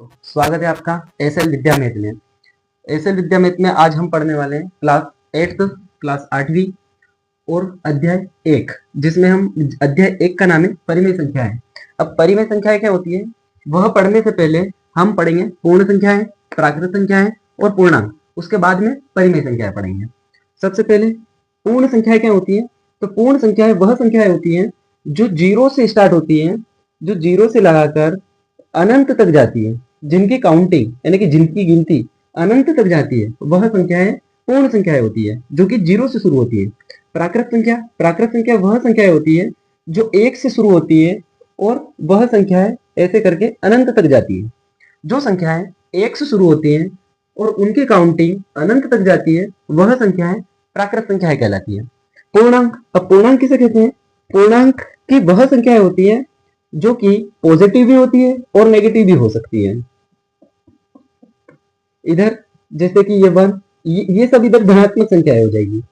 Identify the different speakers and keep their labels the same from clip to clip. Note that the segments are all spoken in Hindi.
Speaker 1: स्वागत है आपका एसएल विद्या मैथ में। एसएल विद्या मैथ में आज हम पढ़ने वाले हैं क्लास 8th क्लास 8वीं और अध्याय 1, जिसमें हम अध्याय 1 का नाम है परिमेय संख्याएं। अब परिमेय संख्याएं क्या होती है वह पढ़ने से पहले हम पढ़ेंगे पूर्ण संख्याएं, प्राकृत संख्याएं और पूर्णांक। उसके बाद में परिमेय संख्याएं पढ़ेंगे। सबसे पहले पूर्ण संख्याएं क्या होती है? तो पूर्ण संख्याएं वह संख्याएं होती हैं जो जीरो से स्टार्ट होती हैं, जो जीरो से लगाकर अनंत तक जाती है, जिनकी काउंटिंग यानी कि जिनकी गिनती अनंत तक जाती है, वह संख्याएं पूर्ण संख्याएं होती है, जो कि जीरो से शुरू होती है। प्राकृत संख्या वह संख्याएं होती है जो एक से शुरू होती है और वह संख्याएं ऐसे करके अनंत तक जाती है। जो संख्याएं एक से शुरू होती हैं और उनकी काउंटिंग अनंत तक जाती है, वह संख्याएं प्राकृत संख्याएं कहलाती है। पूर्णांक, अब पूर्णांक किसे कहते हैं? पूर्णांक की वह संख्याएं होती है जो कि पॉजिटिव भी होती है और नेगेटिव भी हो सकती है। इधर जैसे कि ये 1, ये सब इधर धनात्मक संख्याएं हो जाएगी।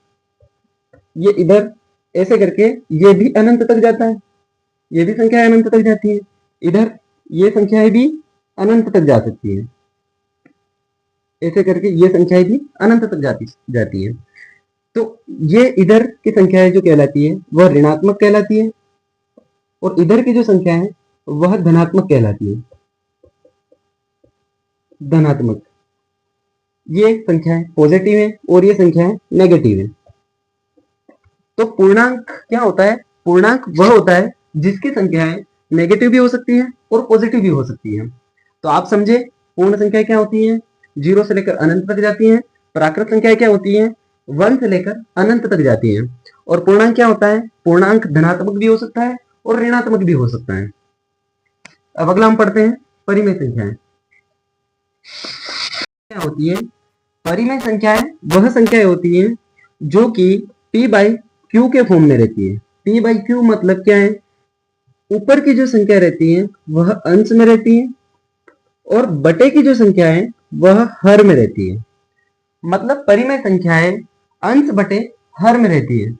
Speaker 1: ये इधर ऐसे करके ये भी अनंत तक जाता है, ये भी संख्याएं अनंत तक जाती है। इधर ये संख्याएं भी अनंत तक जा सकती है, ऐसे करके ये संख्याएं भी अनंत तक जाती है। तो ये इधर की संख्याएं जो कहलाती है वह ऋणात्मक कहलाती है और इधर की जो संख्या है वह धनात्मक कहलाती है। धनात्मक, ये संख्याएं पॉजिटिव है और ये संख्याएं नेगेटिव है। तो पूर्णांक क्या होता है? पूर्णांक वह होता है जिसकी संख्याएं नेगेटिव भी हो सकती है और पॉजिटिव भी हो सकती है। तो आप समझे पूर्ण संख्या क्या होती है? जीरो से लेकर अनंत तक जाती है। प्राकृत संख्या क्या होती है? 1 से लेकर अनंत तक जाती है। और पूर्णांक क्या होता है? पूर्णांक धनात्मक भी हो सकता है और ऋणात्मक भी हो सकता है। अब अगला हम पढ़ते हैं परिमेय संख्याएं क्या होती है। परिमेय संख्याएं वह संख्याएं होती हैं जो कि p/q के फॉर्म में रहती है। p/q मतलब क्या है? ऊपर की जो संख्या रहती है वह अंश में रहती है और बटे की जो संख्या है वह हर में रहती है। मतलब परिमेय संख्याएं अंश बटे हर में रहती है।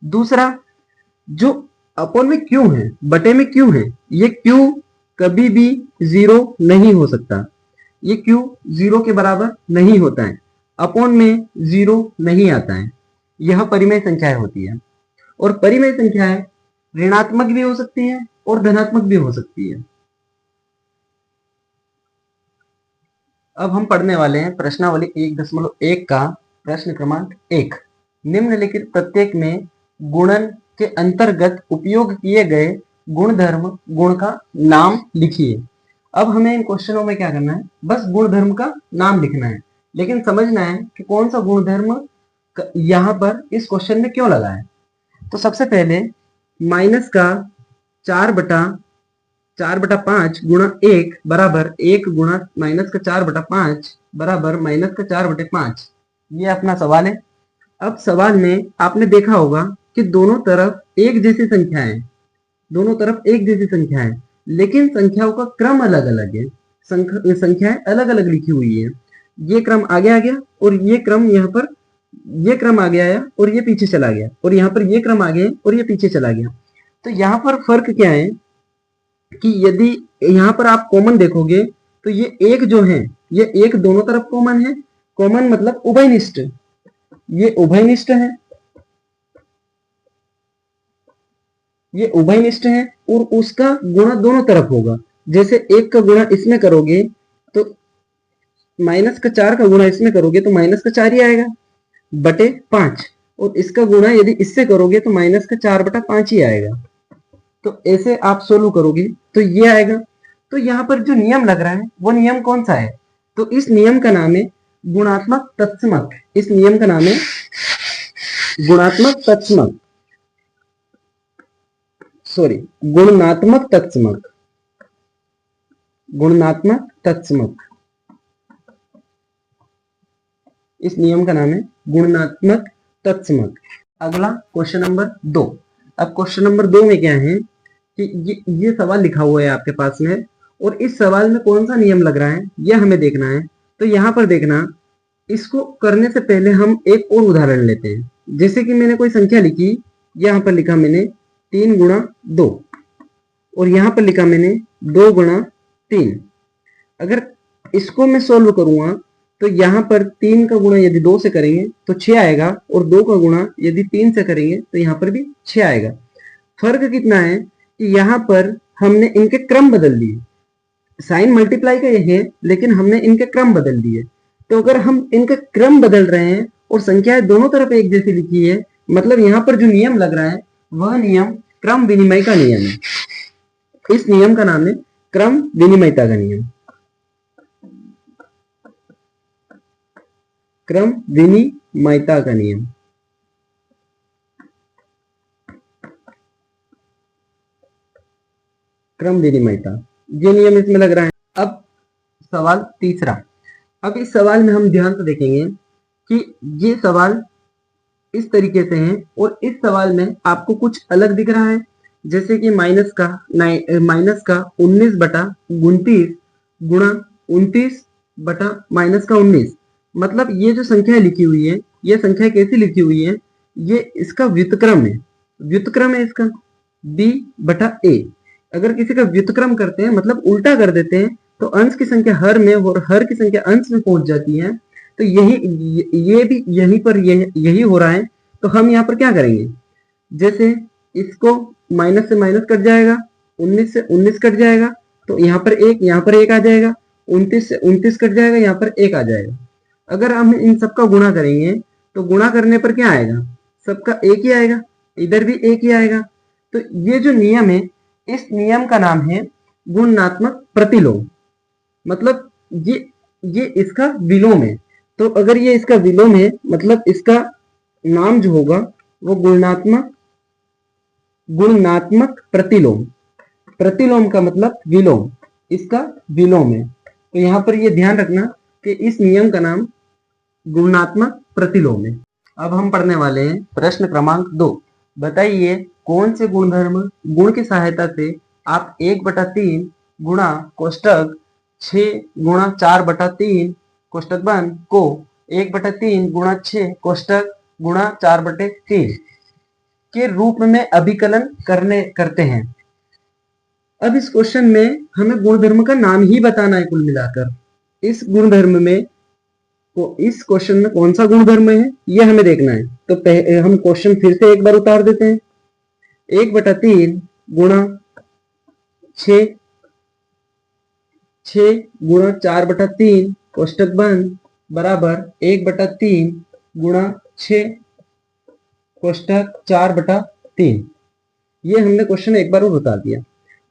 Speaker 1: दूसरा, जो अपॉन में क्यू है, बटे में क्यू है, ये क्यू कभी भी जीरो नहीं हो सकता। ये क्यू जीरो के बराबर नहीं होता है, अपॉन में जीरो नहीं आता है। यह परिमेय संख्याएं होती है। और परिमेय संख्याएं ऋणात्मक भी हो सकती है और धनात्मक भी हो सकती है। अब हम पढ़ने वाले हैं प्रश्नावली 1.1 का प्रश्न क्रमांक 1। निम्नलिखित प्रत्येक में गुणन के अंतर्गत उपयोग किए गए गुणधर्म गुण का नाम लिखिए। अब हमें इन क्वेश्चनों में क्या करना है? बस गुणधर्म का नाम लिखना है, लेकिन समझना है कि कौन सा गुणधर्म यहाँ पर इस क्वेश्चन में क्यों लगा है। तो सबसे पहले माइनस का 4/5 गुणा 1 बराबर 1 गुणा माइनस का 4/5 बराबर माइनस का 4/5, ये अपना सवाल है। अब सवाल में आपने देखा होगा कि दोनों तरफ एक जैसी संख्या है, दोनों तरफ एक जैसी संख्या है, लेकिन संख्याओं का क्रम अलग अलग है। संख्याएं अलग अलग लिखी हुई है। ये क्रम आगे आ गया और ये क्रम यहाँ पर, ये क्रम आगे आया और ये पीछे चला गया, और यहाँ पर ये क्रम आगे और ये पीछे चला गया। तो यहाँ पर फर्क क्या है कि यदि यहाँ पर आप कॉमन देखोगे तो ये एक जो है, ये एक दोनों तरफ कॉमन है। कॉमन मतलब उभयनिष्ठ, ये उभयनिष्ठ है, ये उभयनिष्ठ है और उसका गुणा दोनों तरफ होगा। जैसे एक का गुणा इसमें करोगे तो माइनस का 4 का गुणा इसमें करोगे तो माइनस का 4 ही आएगा बटे 5, और इसका गुणा यदि इससे करोगे तो माइनस का 4/5 ही आएगा। तो ऐसे आप सोल्व करोगे तो ये आएगा। तो यहाँ पर जो नियम लग रहा है वो नियम कौन सा है? तो इस नियम का नाम है गुणात्मक तत्समक। इस नियम का नाम है गुणात्मक तत्समक, सॉरी गुणात्मक तत्समक, गुणात्मक तत्समक। इस नियम का नाम है गुणात्मक तत्समक। अगला क्वेश्चन नंबर 2। अब क्वेश्चन नंबर 2 में क्या है कि ये सवाल लिखा हुआ है आपके पास में, और इस सवाल में कौन सा नियम लग रहा है यह हमें देखना है। तो यहाँ पर देखना, इसको करने से पहले हम एक और उदाहरण लेते हैं। जैसे कि मैंने कोई संख्या लिखी, यहाँ पर लिखा मैंने 3 गुणा 2 और यहाँ पर लिखा मैंने 2 गुणा 3। अगर इसको मैं सोल्व करूंगा तो यहाँ पर 3 का गुणा यदि 2 से करेंगे तो 6 आएगा, और 2 का गुणा यदि 3 से करेंगे तो यहाँ पर भी 6 आएगा। फर्क कितना है कि यहाँ पर हमने इनके क्रम बदल दिए। साइन मल्टीप्लाई का ये है, लेकिन हमने इनके क्रम बदल दिए। तो अगर हम इनके क्रम बदल रहे हैं और संख्याएं दोनों तरफ एक जैसी लिखी है, मतलब यहाँ पर जो नियम लग रहा है वह नियम क्रम विनिमय का नियम है। इस नियम का नाम है क्रम विनिमयता का नियम। क्रम विनिमयता का नियम। क्रम विनिमयता, ये नियम इसमें लग रहा है। अब सवाल तीसरा। अब इस सवाल में हम ध्यान से देखेंगे कि ये सवाल इस तरीके से है, और इस सवाल में आपको कुछ अलग दिख रहा है, जैसे कि माइनस का 19 बटा 29 गुणा 29 बटा माइनस का 19। मतलब ये जो संख्या लिखी हुई है, ये संख्या कैसी लिखी हुई है, ये इसका व्युत्क्रम है। व्युत्क्रम है इसका b बटा a। अगर किसी का व्युत्क्रम करते हैं, मतलब उल्टा कर देते हैं, तो अंश की संख्या हर में और हर की संख्या अंश में पहुंच जाती है। तो ये भी यहीं पर यही हो रहा है। तो हम यहाँ पर क्या करेंगे, जैसे इसको माइनस से माइनस कट जाएगा, 19 से 19 कट जाएगा, तो यहाँ पर एक आ जाएगा, 29 से 29 कट जाएगा, यहाँ पर 1 आ जाएगा। अगर हम इन सबका गुणा करेंगे तो गुणा करने पर क्या आएगा, सबका 1 ही आएगा, इधर भी 1 ही आएगा। तो ये जो नियम है, इस नियम का नाम है गुणात्मक प्रतिलोम। मतलब ये इसका विलोम है। तो अगर ये इसका विलोम है, मतलब इसका नाम जो होगा वो गुणात्मक प्रतिलोम। प्रतिलोम का मतलब विलोम, इसका विलोम है। तो यहाँ पर ये ध्यान रखना कि इस नियम का नाम गुणात्मक प्रतिलोम है। अब हम पढ़ने वाले हैं प्रश्न क्रमांक 2। बताइए कौन से गुण की सहायता से आप 1/3 गुणा कोष्टक 6 गुणा 4/3 कोष्टक बंद को 1/3 गुणा 6 कोष्टक गुणा 4/3 के रूप में अभिकलन करते हैं। अब इस क्वेश्चन में हमें गुणधर्म का नाम ही बताना है कुल मिलाकर। इस गुणधर्म में इस क्वेश्चन में कौन सा गुणधर्म है ये हमें देखना है। तो हम क्वेश्चन फिर से एक बार उतार देते हैं। 1/3 गुणा 6 गुणा 4/3 कोष्टक बंद बराबर 1/3 गुणा 6 कोष्टक 4/3। ये हमने क्वेश्चन एक बार और बता दिया।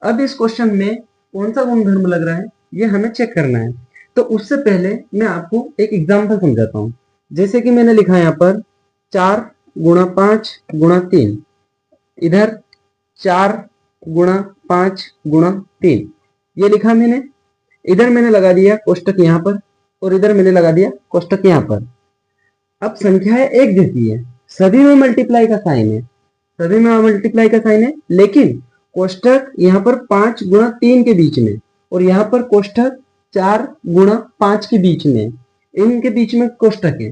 Speaker 1: अब इस क्वेश्चन में कौन सा गुणधर्म लग रहा है ये हमें चेक करना है। तो उससे पहले मैं आपको एक एग्जाम्पल समझाता हूँ। जैसे कि मैंने लिखा यहाँ पर 4 गुणा 5 गुणा 3, इधर 4 गुणा 5 गुणा 3 ये लिखा मैंने। इधर मैंने लगा दिया कोष्टक यहाँ पर, और इधर मैंने लगा दिया कोष्टक यहाँ पर। अब संख्याएं एक जैसी है, सभी में मल्टीप्लाई का साइन है, सभी में मल्टीप्लाई का साइन है, लेकिन कोष्टक यहाँ पर 5 गुणा 3 के बीच में, और यहाँ पर कोष्टक 4 गुणा 5 के बीच में, इनके बीच में कोष्टक है।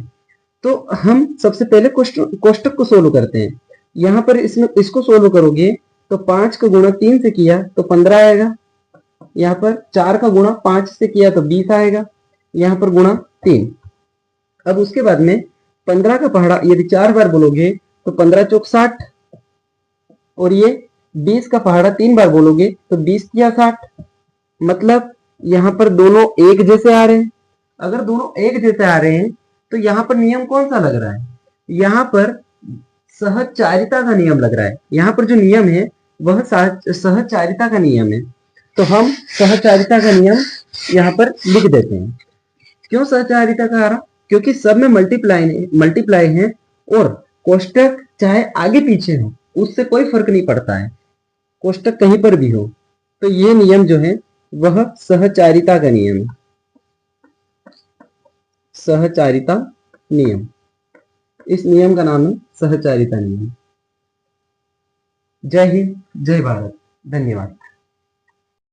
Speaker 1: तो हम सबसे पहले कोष्टक को सोल्व करते हैं। यहाँ पर इसको सोल्व करोगे तो 5 का गुणा 3 से किया तो 15 आएगा, यहाँ पर 4 का गुणा 5 से किया तो 20 आएगा, यहाँ पर गुणा 3। अब उसके बाद में 15 का पहाड़ा यदि 4 बार बोलोगे तो 15 चौक 60, और ये 20 का पहाड़ा 3 बार बोलोगे तो 20 या 60। मतलब यहाँ पर दोनों एक जैसे आ रहे हैं। अगर दोनों एक जैसे आ रहे हैं तो यहाँ पर नियम कौन सा लग रहा है, यहाँ पर सहचारिता का नियम लग रहा है। यहाँ पर जो नियम है वह सहचारिता का नियम है। तो हम सहचारिता का नियम यहाँ पर लिख देते हैं। क्यों सहचारिता का आ रहा, क्योंकि सब में मल्टीप्लाई है, और कोष्टक चाहे आगे पीछे हो उससे कोई फर्क नहीं पड़ता है, कोष्टक कहीं पर भी हो। तो ये नियम जो है वह सहचारिता का नियम है, सहचारिता नियम। इस नियम का नाम है सहचारिता नियम। जय हिंद, जय भारत, धन्यवाद।